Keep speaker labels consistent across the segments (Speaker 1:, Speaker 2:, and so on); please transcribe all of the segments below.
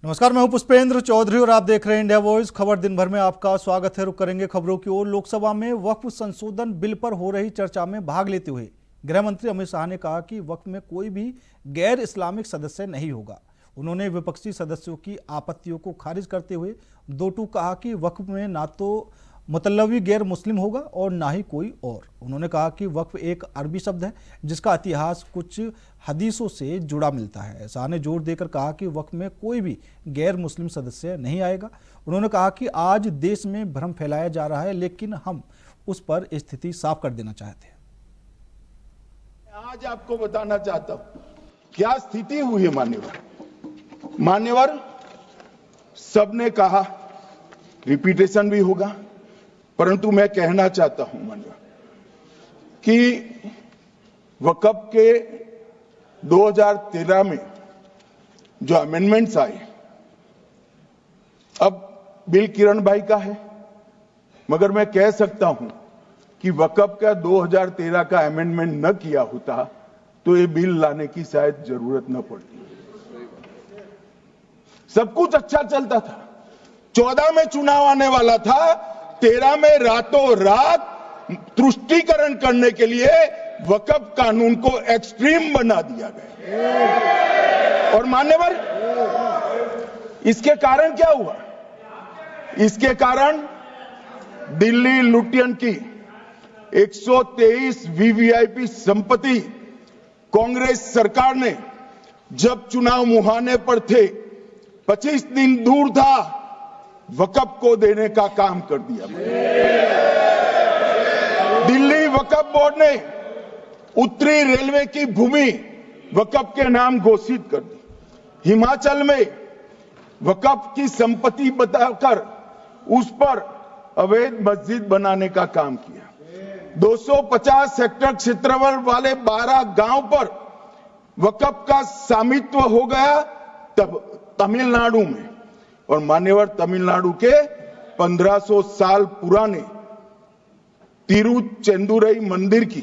Speaker 1: नमस्कार, मैं हूं पुष्पेंद्र चौधरी और आप देख रहे हैं इंडिया वॉइस खबर। दिन भर में आपका स्वागत है। रुक करेंगे खबरों की ओर। लोकसभा में वक्फ संशोधन बिल पर हो रही चर्चा में भाग लेते हुए गृह मंत्री अमित शाह ने कहा कि वक्फ में कोई भी गैर इस्लामिक सदस्य नहीं होगा। उन्होंने विपक्षी सदस्यों की आपत्तियों को खारिज करते हुए दो टूक कहा कि वक्फ में ना तो मुतल्लवी गैर मुस्लिम होगा और ना ही कोई और। उन्होंने कहा कि वक्फ एक अरबी शब्द है जिसका इतिहास कुछ हदीसों से जुड़ा मिलता है। शाह ने जोर देकर कहा कि वक्फ में कोई भी गैर मुस्लिम सदस्य नहीं आएगा। उन्होंने कहा कि आज देश में भ्रम फैलाया जा रहा है, लेकिन हम उस पर स्थिति साफ कर देना चाहते हैं।
Speaker 2: आज आपको बताना चाहता हूं क्या स्थिति हुई है। मान्यवर सबने कहा, रिपीटेशन भी होगा, परंतु मैं कहना चाहता हूं मान्यवर कि वक्फ के 2013 में जो अमेंडमेंट्स आए, अब बिल किरण भाई का है, मगर मैं कह सकता हूं कि वक्फ का 2013 का अमेंडमेंट न किया होता तो ये बिल लाने की शायद जरूरत न पड़ती। सब कुछ अच्छा चलता था। 14 में चुनाव आने वाला था, 13 में रातों रात तुष्टीकरण करने के लिए वक्फ कानून को एक्सट्रीम बना दिया गया। और मान्यवर, इसके कारण क्या हुआ? इसके कारण दिल्ली लुटियन की 123 वीवीआईपी संपत्ति कांग्रेस सरकार ने जब चुनाव मुहाने पर थे, 25 दिन दूर था, वक्फ को देने का काम कर दिया। दिल्ली वक्फ बोर्ड ने उत्तरी रेलवे की भूमि वक्फ के नाम घोषित कर दी। हिमाचल में वक्फ की संपत्ति बताकर उस पर अवैध मस्जिद बनाने का काम किया। 250 हेक्टेयर क्षेत्रफल वाले 12 गांव पर वक्फ का स्वामित्व हो गया तब तमिलनाडु में। और मान्यवर, तमिलनाडु के 1500 साल पुराने तिरुचेंदुरई मंदिर की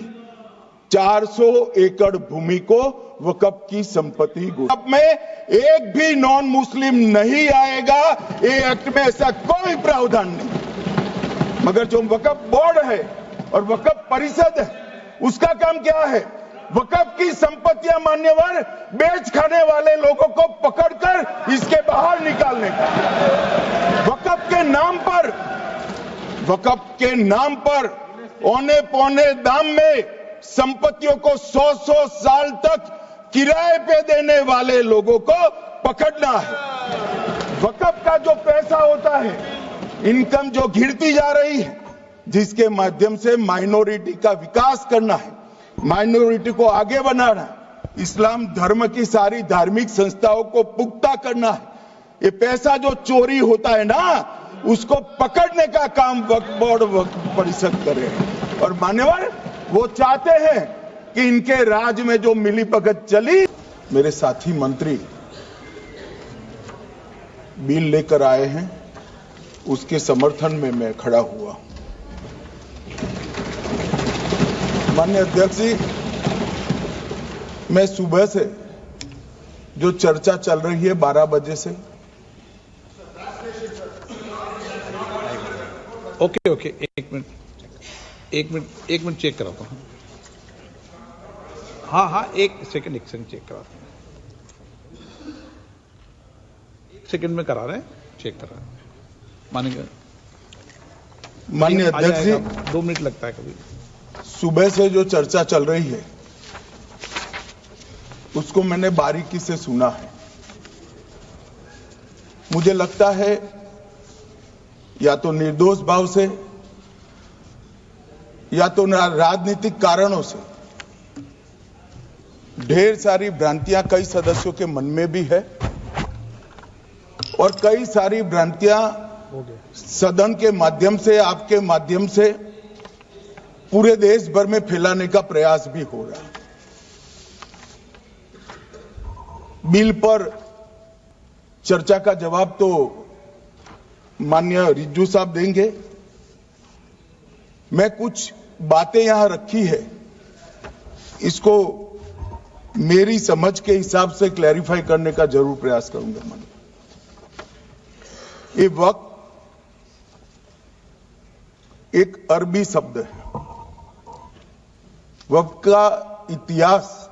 Speaker 2: 400 एकड़ भूमि को वक्फ की संपत्ति अब में एक भी नॉन मुस्लिम नहीं आएगा। ये एक्ट में ऐसा कोई प्रावधान नहीं। मगर जो वक्फ बोर्ड है और वक्फ परिषद है, उसका काम क्या है? वक्फ की संपत्तियां मान्यवर बेच खाने वाले लोगों को पकड़कर इसके बाहर निकालने का। वक्फ के नाम पर औने पौने दाम में संपत्तियों को 100 साल तक किराए पे देने वाले लोगों को पकड़ना है। वक्फ का जो पैसा होता है, इनकम जो गिरती जा रही है, जिसके माध्यम से माइनॉरिटी का विकास करना है, माइनॉरिटी को आगे बढ़ाना है, इस्लाम धर्म की सारी धार्मिक संस्थाओं को पुख्ता करना है। ये पैसा जो चोरी होता है ना, उसको पकड़ने का काम वक्फ बोर्ड वक्फ परिषद करे। और मान्यवर, वो चाहते हैं कि इनके राज में जो मिलीभगत चली, मेरे साथी मंत्री बिल लेकर आए हैं, उसके समर्थन में मैं खड़ा हुआ। माननीय अध्यक्ष जी, मैं सुबह से जो चर्चा चल रही है 12 बजे से,
Speaker 3: ओके एक मिनट चेक कराता हूँ। हाँ एक सेकंड चेक कराता हूँ। एक सेकंड में करा रहे हैं, चेक करा रहे हैं।
Speaker 2: माननीय अध्यक्ष जी,
Speaker 3: 2 मिनट लगता है कभी।
Speaker 2: सुबह से जो चर्चा चल रही है उसको मैंने बारीकी से सुना है। मुझे लगता है या तो निर्दोष भाव से या तो राजनीतिक कारणों से ढेर सारी भ्रांतियां कई सदस्यों के मन में भी है और कई सारी भ्रांतियां सदन के माध्यम से, आपके माध्यम से पूरे देश भर में फैलाने का प्रयास भी हो रहा है। बिल पर चर्चा का जवाब तो माननीय रिज्जू साहब देंगे। मैं कुछ बातें यहां रखी है, इसको मेरी समझ के हिसाब से क्लैरिफाई करने का जरूर प्रयास करूंगा। ये वक्फ एक अरबी शब्द है। वक्फ का इतिहास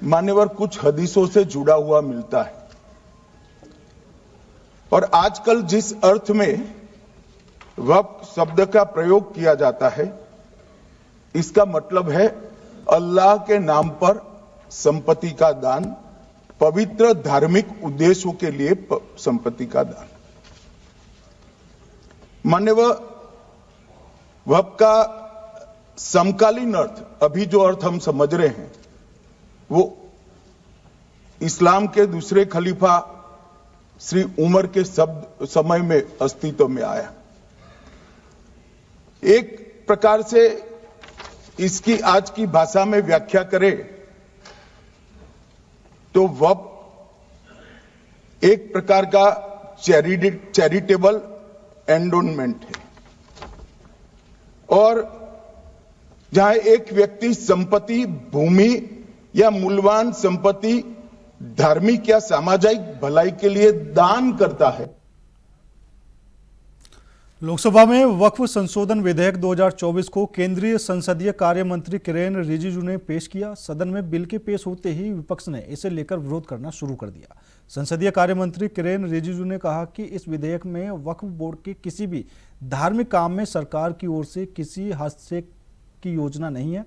Speaker 2: मान्यवर कुछ हदीसों से जुड़ा हुआ मिलता है और आजकल जिस अर्थ में वक्फ शब्द का प्रयोग किया जाता है इसका मतलब है अल्लाह के नाम पर संपत्ति का दान, पवित्र धार्मिक उद्देश्यों के लिए संपत्ति का दान। मान्यवर वक्फ का समकालीन अर्थ, अभी जो अर्थ हम समझ रहे हैं वो इस्लाम के दूसरे खलीफा श्री उमर के समय में अस्तित्व में आया। एक प्रकार से इसकी आज की भाषा में व्याख्या करें तो वक्फ एक प्रकार का चैरिटेबल एंडोनमेंट है और जहां एक व्यक्ति संपत्ति, भूमि या मूल्यवान संपत्ति धार्मिक या सामाजिक भलाई के लिए दान करता है।
Speaker 1: लोकसभा में वक्फ संशोधन विधेयक 2024 को केंद्रीय संसदीय कार्य मंत्री किरेन रिजिजू ने पेश किया। सदन में बिल के पेश होते ही विपक्ष ने इसे लेकर विरोध करना शुरू कर दिया। संसदीय कार्य मंत्री किरेन रिजिजू ने कहा कि इस विधेयक में वक्फ बोर्ड के किसी भी धार्मिक काम में सरकार की ओर से किसी हस्तक्षेप की योजना नहीं है।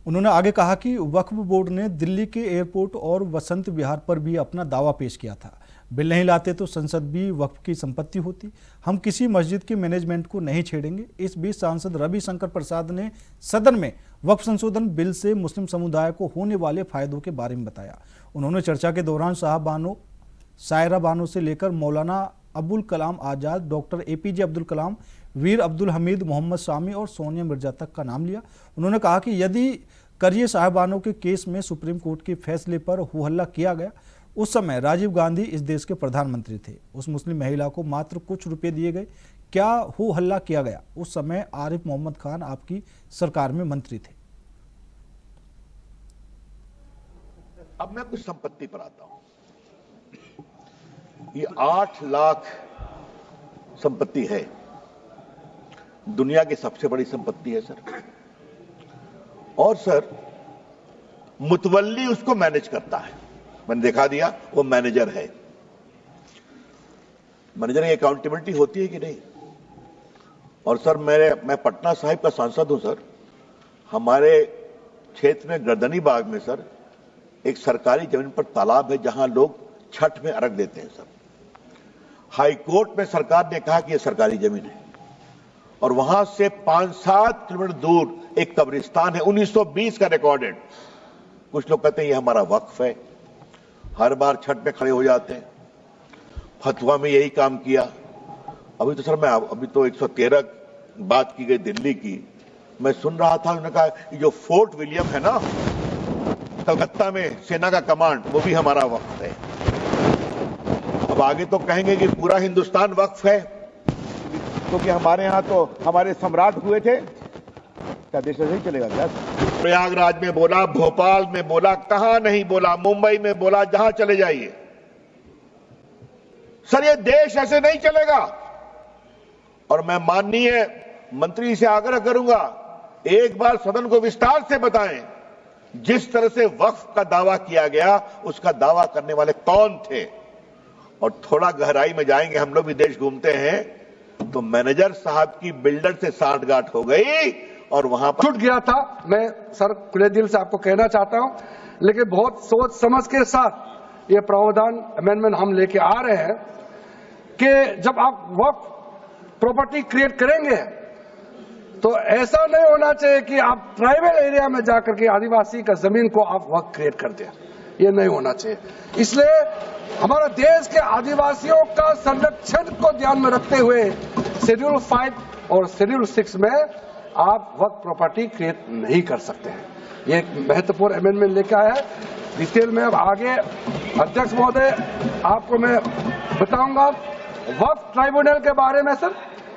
Speaker 1: उन्होंने आगे कहा कि वक्फ बोर्ड ने दिल्ली के एयरपोर्ट और वसंत विहार पर भी अपना दावा पेश किया था। बिल नहीं लाते तो संसद भी वक्फ की संपत्ति होती। हम किसी मस्जिद के मैनेजमेंट को नहीं छेड़ेंगे। इस बीच सांसद रविशंकर प्रसाद ने सदन में वक्फ संशोधन बिल से मुस्लिम समुदाय को होने वाले फायदों के बारे में बताया। उन्होंने चर्चा के दौरान सायरा बानो से लेकर मौलाना अबुल कलाम आजाद, डॉक्टर APJ अब्दुल कलाम, वीर अब्दुल हमीद, मोहम्मद शामी और सोनिया मिर्जा तक का नाम लिया। उन्होंने कहा कि यदि करिए साहबानों के केस में सुप्रीम कोर्ट के फैसले पर हो हल्ला किया गया, उस समय राजीव गांधी इस देश के प्रधानमंत्री थे। उस मुस्लिम महिला को मात्र कुछ रुपए दिए गए। क्या हो हल्ला किया गया? उस समय आरिफ मोहम्मद खान आपकी सरकार में मंत्री थे।
Speaker 4: अब मैं कुछ संपत्ति पर आता हूं। ये 8 लाख संपत्ति है, दुनिया की सबसे बड़ी संपत्ति है सर। और सर मुतवल्ली उसको मैनेज करता है। मैंने दिखा दिया, वो मैनेजर है। मैनेजर की अकाउंटेबिलिटी होती है कि नहीं? और सर मैं पटना साहिब का सांसद हूं सर। हमारे क्षेत्र में गर्दनी बाग में सर एक सरकारी जमीन पर तालाब है जहां लोग छठ में अर्घ देते हैं सर। हाई कोर्ट में सरकार ने कहा कि यह सरकारी जमीन है और वहां से 5-7 किलोमीटर दूर एक कब्रिस्तान है, 1920 का रिकॉर्डेड। कुछ लोग कहते हैं ये हमारा वक्फ है। हर बार छठ में खड़े हो जाते हैं। फतवा में यही काम किया। अभी तो सर अभी तो 113 बात की गई दिल्ली की। मैं सुन रहा था, उन्होंने कहा जो फोर्ट विलियम है ना कलकत्ता में, सेना का कमांड, वो भी हमारा वक्फ है। अब आगे तो कहेंगे कि पूरा हिंदुस्तान वक्फ है, क्योंकि हमारे यहां तो हमारे सम्राट हुए थे। क्या देश ऐसे ही चलेगा क्या? प्रयागराज में बोला, भोपाल में बोला, कहां नहीं बोला, मुंबई में बोला, जहां चले जाइए। सर ये देश ऐसे नहीं चलेगा। और मैं माननीय मंत्री से आग्रह करूंगा, एक बार सदन को विस्तार से बताएं जिस तरह से वक्फ का दावा किया गया, उसका दावा करने वाले कौन थे। और थोड़ा गहराई में जाएंगे, हम लोग भी देश घूमते हैं, तो मैनेजर साहब की बिल्डर से साठगांठ हो गई और वहां पर
Speaker 5: छूट गया था। मैं सर खुले दिल से आपको कहना चाहता हूं, लेकिन बहुत सोच समझ के साथ ये प्रावधान अमेंडमेंट हम लेके आ रहे हैं कि जब आप वक्फ प्रॉपर्टी क्रिएट करेंगे तो ऐसा नहीं होना चाहिए कि आप ट्राइबल एरिया में जाकर के आदिवासी का जमीन को आप वक्फ क्रिएट कर दें। ये नहीं होना चाहिए। इसलिए हमारा देश के आदिवासियों का संरक्षण को ध्यान में रखते हुए शेड्यूल 5 और शेड्यूल 6 में आप वक्फ प्रॉपर्टी क्रिएट नहीं कर सकते हैं। ये एक महत्वपूर्ण अमेंडमेंट लेकर आया है। डिटेल में अब आगे अध्यक्ष महोदय आपको मैं बताऊंगा। वक्फ ट्राइब्यूनल के बारे में सर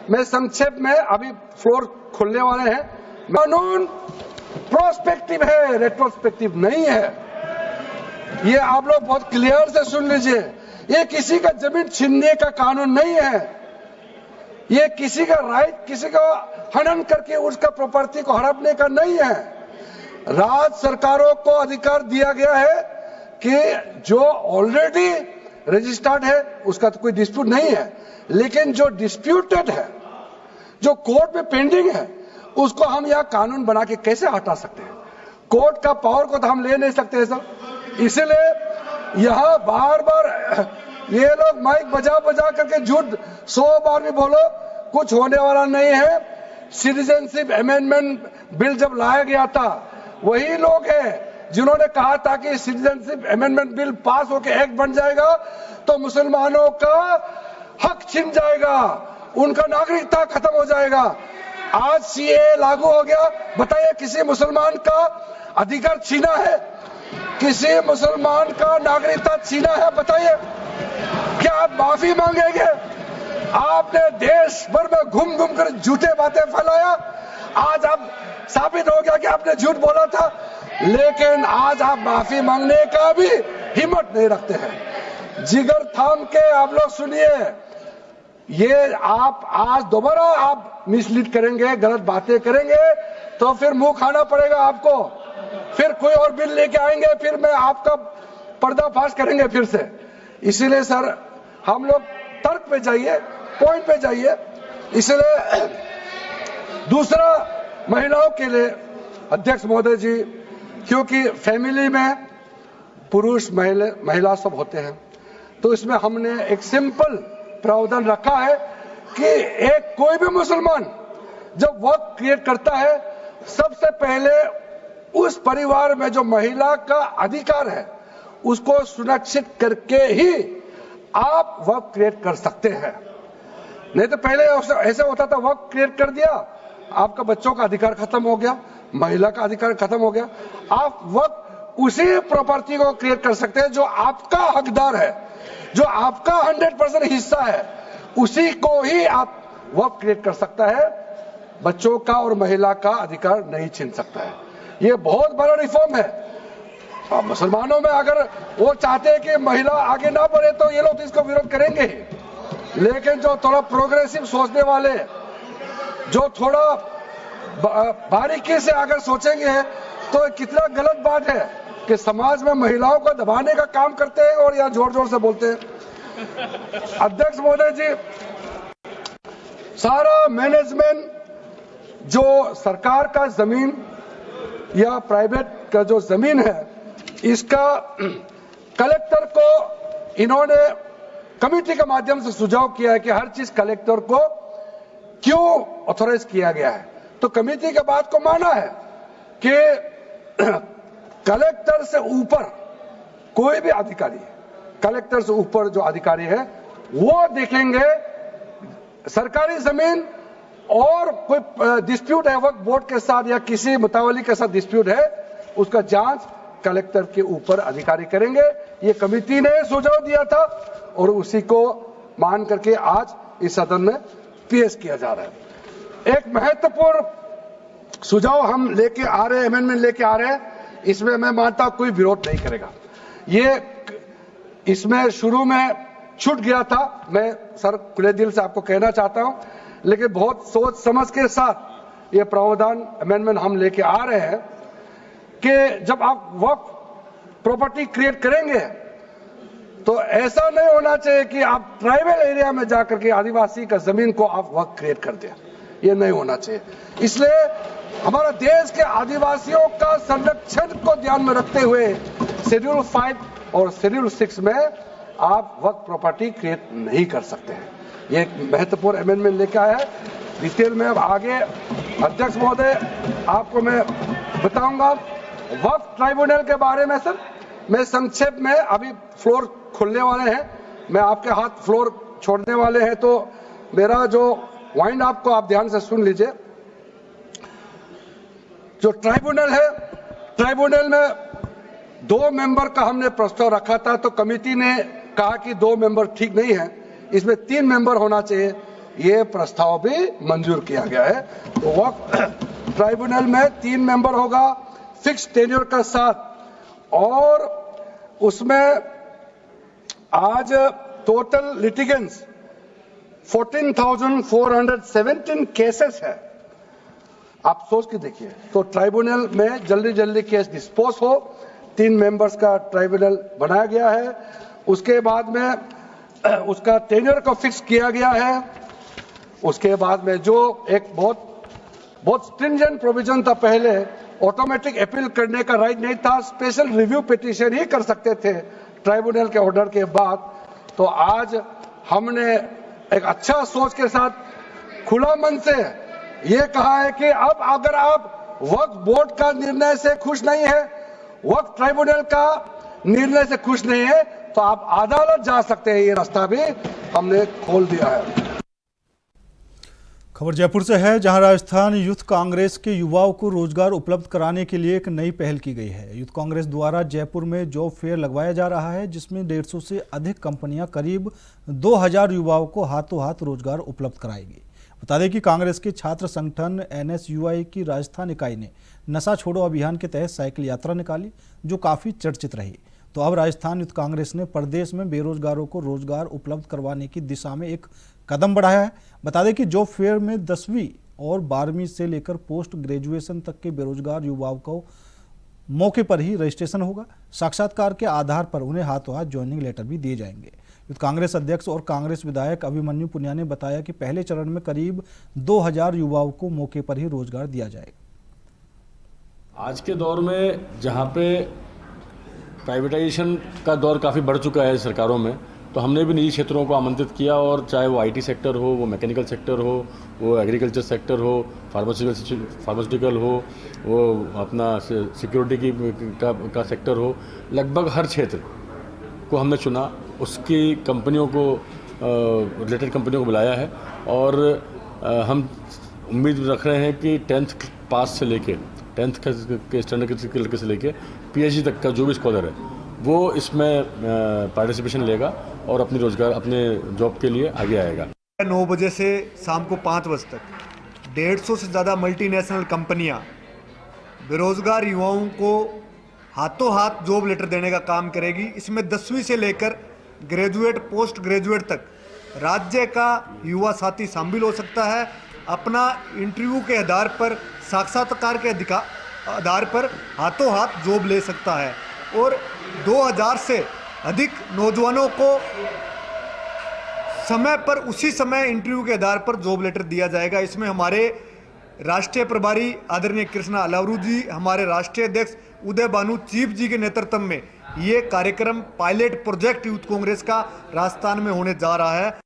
Speaker 5: मैं संक्षेप में, अभी फ्लोर खुलने वाले हैं। कानून प्रोस्पेक्टिव है, रेट्रोस्पेक्टिव नहीं है। ये आप लोग बहुत क्लियर से सुन लीजिए, ये किसी का जमीन छीनने का कानून नहीं है। ये किसी का राइट, किसी का हनन करके उसका प्रॉपर्टी को हड़पने का नहीं है। राज्य सरकारों को अधिकार दिया गया है कि जो ऑलरेडी रजिस्टर्ड है उसका तो कोई डिस्प्यूट नहीं है, लेकिन जो डिस्प्यूटेड है, जो कोर्ट में पेंडिंग है, उसको हम यहाँ कानून बना के कैसे हटा सकते हैं? कोर्ट का पावर को तो हम ले नहीं सकते सर। इसलिए यहाँ बार बार ये लोग माइक बजा बजा करके झूठ 100 बार भी बोलो, कुछ होने वाला नहीं है। सिटीजनशिप अमेंडमेंट बिल जब लाया गया था, वही लोग हैं जिन्होंने कहा था कि सिटीजनशिप अमेंडमेंट बिल पास होकर एक्ट बन जाएगा तो मुसलमानों का हक छिन जाएगा, उनका नागरिकता खत्म हो जाएगा। आज सीए लागू हो गया, बताइए किसी मुसलमान का अधिकार छीना है? किसी मुसलमान का नागरिकता छीना है? बताइए, क्या आप माफी मांगेंगे? आपने देश भर में घूम घूम कर झूठे बातें फैलाया, आज आप साबित हो गया कि आपने झूठ बोला था, लेकिन आज आप माफी मांगने का भी हिम्मत नहीं रखते हैं। जिगर थाम के आप लोग सुनिए, ये आप आज दोबारा आप मिसलीड करेंगे, गलत बातें करेंगे तो फिर मुंह खाना पड़ेगा आपको। फिर कोई और बिल लेके आएंगे, फिर मैं आपका पर्दाफाश करेंगे फिर से। इसीलिए सर हम लोग तर्क पे जाइए, पॉइंट पे जाइए। इसलिए दूसरा, महिलाओं के लिए अध्यक्ष महोदय जी, क्योंकि फैमिली में पुरुष महिला सब होते हैं, तो इसमें हमने एक सिंपल प्रावधान रखा है कि एक कोई भी मुसलमान जब वर्क क्रिएट करता है, सबसे पहले उस परिवार में जो महिला का अधिकार है उसको सुनिश्चित करके ही आप वर्क क्रिएट कर सकते हैं। नहीं तो पहले ऐसा होता था, वर्क क्रिएट कर दिया, आपका बच्चों का अधिकार खत्म हो गया, महिला का अधिकार खत्म हो गया। आप वर्क उसी प्रॉपर्टी को क्रिएट कर सकते हैं जो आपका हकदार है, जो आपका 100% हिस्सा है, उसी को ही आप वर्क क्रिएट कर सकता है। बच्चों का और महिला का अधिकार नहीं छीन सकता है। ये बहुत बड़ा रिफॉर्म है। मुसलमानों में अगर वो चाहते हैं कि महिला आगे ना बढ़े तो ये लोग तो इसको विरोध करेंगे ही, लेकिन जो थोड़ा प्रोग्रेसिव सोचने वाले, जो थोड़ा बारीकी से अगर सोचेंगे तो कितना गलत बात है कि समाज में महिलाओं को दबाने का काम करते हैं और यहाँ जोर जोर से बोलते हैं। अध्यक्ष महोदय जी, सारा मैनेजमेंट जो सरकार का जमीन या प्राइवेट का जो जमीन है, इसका कलेक्टर को इन्होंने कमेटी के माध्यम से सुझाव किया है कि हर चीज कलेक्टर को क्यों ऑथोराइज किया गया है। तो कमेटी के बात को माना है कि कलेक्टर से ऊपर कोई भी अधिकारी, कलेक्टर से ऊपर जो अधिकारी है वो देखेंगे सरकारी जमीन और कोई डिस्प्यूट है वक्फ बोर्ड के साथ या किसी मुतावली के साथ डिस्प्यूट है, उसका जांच कलेक्टर के ऊपर अधिकारी करेंगे। ये कमेटी ने सुझाव दिया था और उसी को मान करके आज इस सदन में पेश किया जा रहा है। एक महत्वपूर्ण सुझाव हम लेके आ रहे हैं, अमेंडमेंट लेके आ रहे हैं, इसमें मैं मानता हूं कोई विरोध नहीं करेगा। ये इसमें शुरू में छूट गया था, मैं सर खुले दिल से आपको कहना चाहता हूं, लेकिन बहुत सोच समझ के साथ ये प्रावधान अमेंडमेंट हम लेके आ रहे हैं कि जब आप वक्फ प्रॉपर्टी क्रिएट करेंगे तो ऐसा नहीं होना चाहिए कि आप ट्राइबल एरिया में जाकर के आदिवासी का जमीन को आप वक्फ क्रिएट कर दें, ये नहीं होना चाहिए। इसलिए हमारा देश के आदिवासियों का संरक्षण को ध्यान में रखते हुए शेड्यूल 5 और शेड्यूल 6 में आप वक्फ प्रॉपर्टी क्रिएट नहीं कर सकते हैं। ये एक महत्वपूर्ण अमेंडमेंट लेके आया है। डिटेल में अब आगे अध्यक्ष महोदय आपको मैं बताऊंगा। वक्फ ट्राइब्यूनल के बारे में सर मैं संक्षेप में, अभी फ्लोर खुलने वाले हैं, मैं आपके हाथ फ्लोर छोड़ने वाले हैं, तो मेरा जो वाइंड अप को आप ध्यान से सुन लीजिए। जो ट्राइब्यूनल है, ट्राइब्यूनल में 2 मेंबर का हमने प्रस्ताव रखा था, तो कमेटी ने कहा कि 2 मेंबर ठीक नहीं है, इसमें 3 मेंबर होना चाहिए। ये प्रस्ताव भी मंजूर किया गया है। तो वक्फ ट्राइब्यूनल में 3 मेंबर होगा फिक्स टेन्योर के साथ, और उसमें आज टोटल लिटिगेंट्स 14,417 केसेस है। आप सोच के देखिए, तो ट्राइब्यूनल में जल्दी जल्दी केस डिस्पोज हो, 3 मेंबर्स का ट्राइब्यूनल बनाया गया है। उसके बाद में उसका टेन्योर को फिक्स किया गया है। उसके बाद में जो एक बहुत स्ट्रिंजेंट प्रोविजन था, पहले ऑटोमेटिक अपील करने का राइट नहीं था, स्पेशल रिव्यू पिटीशन ही कर सकते थे ट्राइब्यूनल के ऑर्डर के बाद। तो आज हमने एक अच्छा सोच के साथ खुला मन से ये कहा है कि अब अगर आप वक्फ बोर्ड का निर्णय से खुश नहीं है, वक्फ ट्राइब्यूनल का निर्णय से खुश नहीं है, तो आप अदालत जा सकते हैं। ये रास्ता भी हमने खोल दिया है।
Speaker 1: खबर जयपुर से है, जहां राजस्थान यूथ कांग्रेस के युवाओं को रोजगार उपलब्ध कराने के लिए एक नई पहल की गई है। यूथ कांग्रेस द्वारा जयपुर में जॉब फेयर लगवाया जा रहा है, जिसमें 150 से अधिक कंपनियां करीब 2000 युवाओं को हाथों हाथ रोजगार उपलब्ध कराएगी। बता दें कि कांग्रेस के छात्र संगठन NSUI की राजस्थान इकाई ने नशा छोड़ो अभियान के तहत साइकिल यात्रा निकाली, जो काफ़ी चर्चित रही। तो अब राजस्थान यूथ कांग्रेस ने प्रदेश में बेरोजगारों को रोजगार उपलब्ध करवाने की दिशा में एक कदम बढ़ाया है। बता दें कि जॉब फेयर में 10वीं और 12वीं से लेकर पोस्ट ग्रेजुएशन तक के बेरोजगार युवाओं को मौके पर ही रजिस्ट्रेशन होगा। साक्षात्कार के आधार पर उन्हें हाथों हाथ ज्वाइनिंग लेटर भी दिए जाएंगे। यूथ कांग्रेस अध्यक्ष और कांग्रेस विधायक अभिमन्यु पुनिया ने बताया कि पहले चरण में करीब 2000 युवाओं को मौके पर ही रोजगार दिया जाएगा।
Speaker 6: आज के दौर में जहाँ पे प्राइवेटाइजेशन का दौर काफ़ी बढ़ चुका है सरकारों में, तो हमने भी निजी क्षेत्रों को आमंत्रित किया, और चाहे वो IT सेक्टर हो, वो मैकेनिकल सेक्टर हो, वो एग्रीकल्चर सेक्टर हो, फार्मास्यूटिकल हो, वो अपना सिक्योरिटी का सेक्टर हो, लगभग हर क्षेत्र को हमने चुना। उसकी कंपनियों को रिलेटेड कंपनियों को बुलाया है, और हम उम्मीद रख रहे हैं कि 10th पास से लेके 10th के स्टैंडर्ड के लड़के से लेके PhD तक का जो भी स्कॉलर है वो इसमें पार्टिसिपेशन लेगा और अपनी रोजगार अपने जॉब के लिए आगे आएगा।
Speaker 7: 9 बजे से शाम को 5 बजे तक 150 से ज़्यादा मल्टीनेशनल कंपनियां बेरोजगार युवाओं को हाथों हाथ जॉब लेटर देने का काम करेगी। इसमें 10वीं से लेकर ग्रेजुएट, पोस्ट ग्रेजुएट तक राज्य का युवा साथी शामिल हो सकता है। अपना इंटरव्यू के आधार पर, साक्षात्कार के आधार पर हाथों हाथ जॉब ले सकता है, और 2000 से अधिक नौजवानों को समय पर, उसी समय इंटरव्यू के आधार पर जॉब लेटर दिया जाएगा। इसमें हमारे राष्ट्रीय प्रभारी आदरणीय कृष्णा अलावरू जी, हमारे राष्ट्रीय अध्यक्ष उदय भानु चीफ जी के नेतृत्व में ये कार्यक्रम पायलट प्रोजेक्ट यूथ कांग्रेस का राजस्थान में होने जा रहा है।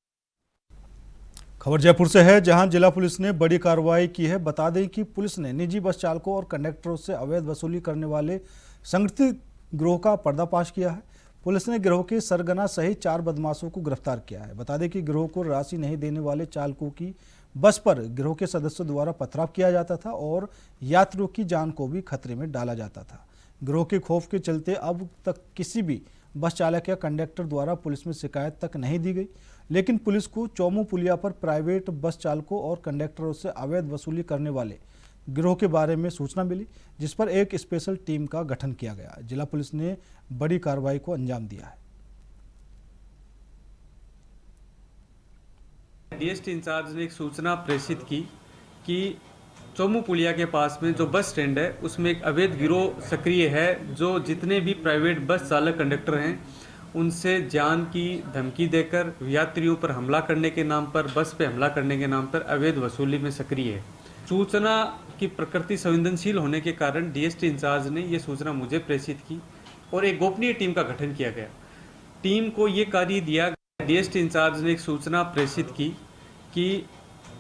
Speaker 1: खबर जयपुर से है, जहां जिला पुलिस ने बड़ी कार्रवाई की है। बता दें कि पुलिस ने निजी बस चालकों और कंडक्टरों से अवैध वसूली करने वाले संगठित गिरोह का पर्दाफाश किया है। पुलिस ने गिरोह के सरगना सहित 4 बदमाशों को गिरफ्तार किया है। बता दें कि गिरोह को राशि नहीं देने वाले चालकों की बस पर गिरोह के सदस्यों द्वारा पथराव किया जाता था और यात्रियों की जान को भी खतरे में डाला जाता था। गिरोह के खौफ के चलते अब तक किसी भी बस चालक या कंडक्टर द्वारा पुलिस में शिकायत तक नहीं दी गई, लेकिन पुलिस को चौमू पुलिया पर प्राइवेट बस चालकों और कंडक्टरों से अवैध वसूली करने वाले गिरोह के बारे में सूचना मिली, जिस पर एक स्पेशल टीम का गठन किया गया। जिला पुलिस ने बड़ी कार्रवाई को अंजाम दिया है।
Speaker 8: DST इंचार्ज ने एक सूचना प्रेषित की कि चौमू पुलिया के पास में जो बस स्टैंड है उसमें एक अवैध गिरोह सक्रिय है, जो जितने भी प्राइवेट बस चालक कंडक्टर हैं उनसे जान की धमकी देकर यात्रियों पर हमला करने के नाम पर, बस पे हमला करने के नाम पर अवैध वसूली में सक्रिय है। सूचना की प्रकृति संवेदनशील होने के कारण DST इंचार्ज ने ये सूचना मुझे प्रेषित की और एक गोपनीय टीम का गठन किया गया। टीम को ये कार्य दिया, DST इंचार्ज ने एक सूचना प्रेषित की कि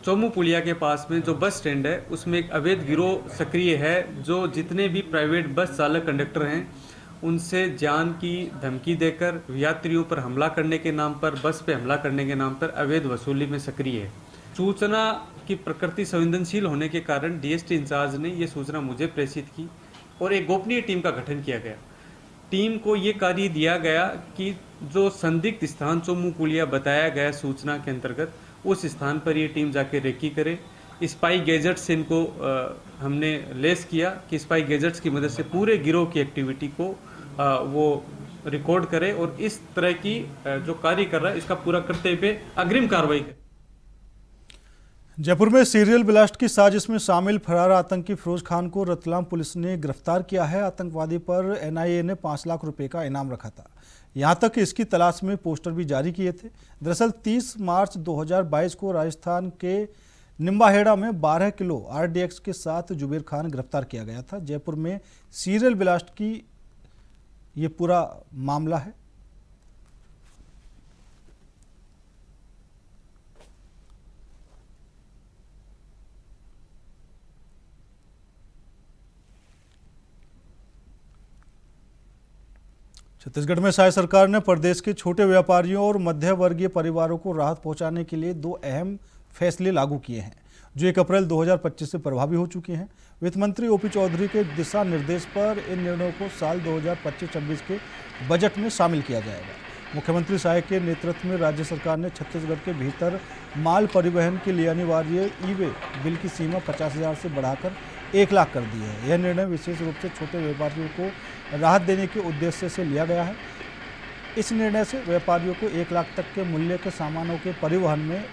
Speaker 8: चौमू पुलिया के पास में जो बस स्टैंड है उसमें एक अवैध गिरोह सक्रिय है, जो जितने भी प्राइवेट बस चालक कंडक्टर हैं उनसे जान की धमकी देकर यात्रियों पर हमला करने के नाम पर, बस पे हमला करने के नाम पर अवैध वसूली में सक्रिय है। सूचना की प्रकृति संवेदनशील होने के कारण DST इंचार्ज ने ये सूचना मुझे प्रेषित की और एक गोपनीय टीम का गठन किया गया। टीम को ये कार्य दिया गया कि जो संदिग्ध स्थान चौमू पुलिया बताया गया सूचना के अंतर्गत, उस स्थान पर ये टीम जाके रेकी करे। स्पाई गैजेट्स से इनको हमने लेस किया कि स्पाई गैजेट्स की मदद से पूरे गिरोह की एक्टिविटी को वो रिकॉर्ड करे और इस तरह की जो कार्य कर रहा है इसका पूरा करते हुए अग्रिम कार्रवाई करे।
Speaker 1: जयपुर में सीरियल ब्लास्ट की साजिश में शामिल फरार आतंकी फिरोज खान को रतलाम पुलिस ने गिरफ्तार किया है। आतंकवादी पर एनआईए ने 5 लाख रुपए का इनाम रखा था। यहां तक कि इसकी तलाश में पोस्टर भी जारी किए थे। दरअसल 30 मार्च 2022 को राजस्थान के निम्बाहेड़ा में 12 किलो आरडीएक्स के साथ जुबेर खान गिरफ्तार किया गया था। जयपुर में सीरियल ब्लास्ट की ये पूरा मामला है। छत्तीसगढ़ में साय सरकार ने प्रदेश के छोटे व्यापारियों और मध्य वर्गीय परिवारों को राहत पहुंचाने के लिए 2 अहम फैसले लागू किए हैं, जो 1 अप्रैल 2025 से प्रभावी हो चुके हैं। वित्त मंत्री ओपी चौधरी के दिशा निर्देश पर इन निर्णयों को साल 2025-26 के बजट में शामिल किया जाएगा। मुख्यमंत्री साय के नेतृत्व में राज्य सरकार ने छत्तीसगढ़ के भीतर माल परिवहन के लिए अनिवार्य ई-वे बिल की सीमा 50,000 से बढ़ाकर 1 लाख कर दी है। यह निर्णय विशेष रूप से छोटे व्यापारियों को राहत देने के उद्देश्य से लिया गया है। इस निर्णय से व्यापारियों को 1 लाख तक के मूल्य के सामानों के परिवहन में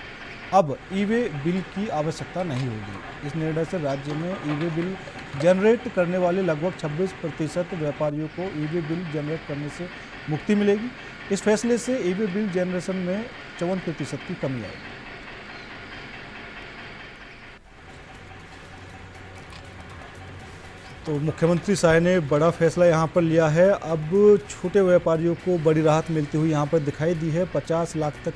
Speaker 1: अब ई-वे बिल की आवश्यकता नहीं होगी। इस निर्णय से राज्य में ई-वे बिल जनरेट करने वाले लगभग 26% व्यापारियों को ई-वे बिल जनरेट करने से मुक्ति मिलेगी। इस फैसले से ई-वे बिल जनरेशन में 54% की कमी आएगी। तो मुख्यमंत्री साय ने बड़ा फैसला यहाँ पर लिया है। अब छोटे व्यापारियों को बड़ी राहत मिलती हुई यहाँ पर दिखाई दी है। 50 लाख तक,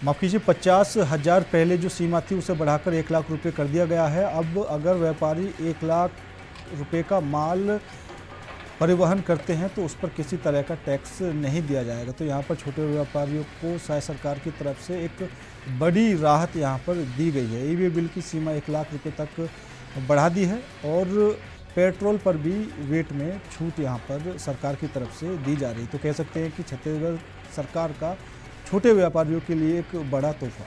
Speaker 1: माफ कीजिए, 50,000 पहले जो सीमा थी उसे बढ़ाकर 1 लाख रुपए कर दिया गया है। अब अगर व्यापारी 1 लाख रुपए का माल परिवहन करते हैं तो उस पर किसी तरह का टैक्स नहीं दिया जाएगा। तो यहाँ पर छोटे व्यापारियों को साय सरकार की तरफ से एक बड़ी राहत यहाँ पर दी गई है। ई-वे बिल की सीमा 1 लाख रुपए तक बढ़ा दी है और पेट्रोल पर भी वेट में छूट यहाँ पर सरकार की तरफ से दी जा रही। तो कह सकते हैं कि छत्तीसगढ़ सरकार का छोटे व्यापारियों के लिए एक बड़ा तोहफा।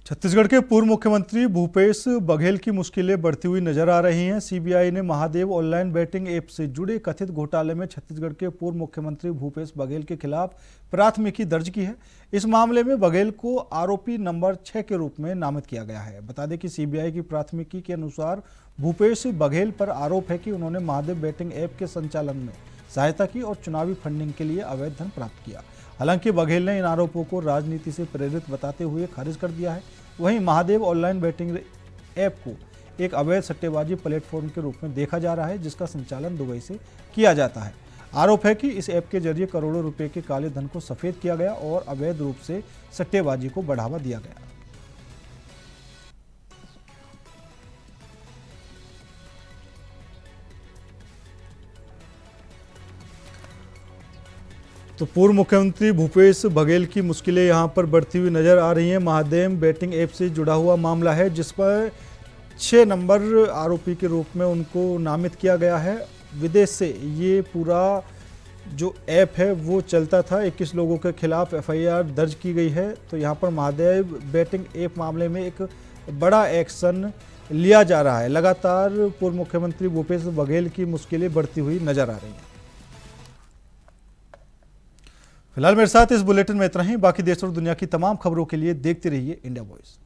Speaker 1: छत्तीसगढ़ के पूर्व मुख्यमंत्री भूपेश बघेल की मुश्किलें बढ़ती हुई नजर आ रही हैं। सीबीआई ने महादेव ऑनलाइन बैटिंग ऐप से जुड़े कथित घोटाले में छत्तीसगढ़ के पूर्व मुख्यमंत्री भूपेश बघेल के खिलाफ प्राथमिकी दर्ज की है। इस मामले में बघेल को आरोपी नंबर 6 के रूप में नामित किया गया है। बता दें कि सीबीआई की प्राथमिकी के अनुसार भूपेश बघेल पर आरोप है कि उन्होंने महादेव बैटिंग ऐप के संचालन में सहायता की और चुनावी फंडिंग के लिए अवैध धन प्राप्त किया। हालांकि बघेल ने इन आरोपों को राजनीति से प्रेरित बताते हुए खारिज कर दिया है। वहीं महादेव ऑनलाइन बैटिंग ऐप को एक अवैध सट्टेबाजी प्लेटफॉर्म के रूप में देखा जा रहा है, जिसका संचालन दुबई से किया जाता है। आरोप है कि इस ऐप के जरिए करोड़ों रुपए के काले धन को सफेद किया गया और अवैध रूप से सट्टेबाजी को बढ़ावा दिया गया। तो पूर्व मुख्यमंत्री भूपेश बघेल की मुश्किलें यहां पर बढ़ती हुई नजर आ रही हैं। महादेव बैटिंग ऐप से जुड़ा हुआ मामला है, जिस पर 6 नंबर आरोपी के रूप में उनको नामित किया गया है। विदेश से ये पूरा जो ऐप है वो चलता था। 21 लोगों के खिलाफ एफआईआर दर्ज की गई है। तो यहाँ पर महादेव बैटिंग ऐप मामले में एक बड़ा एक्शन लिया जा रहा है। लगातार पूर्व मुख्यमंत्री भूपेश बघेल की मुश्किलें बढ़ती हुई नजर आ रही हैं। फिलहाल मेरे साथ इस बुलेटिन में इतना ही। बाकी देश और दुनिया की तमाम खबरों के लिए देखते रहिए इंडिया वॉइस।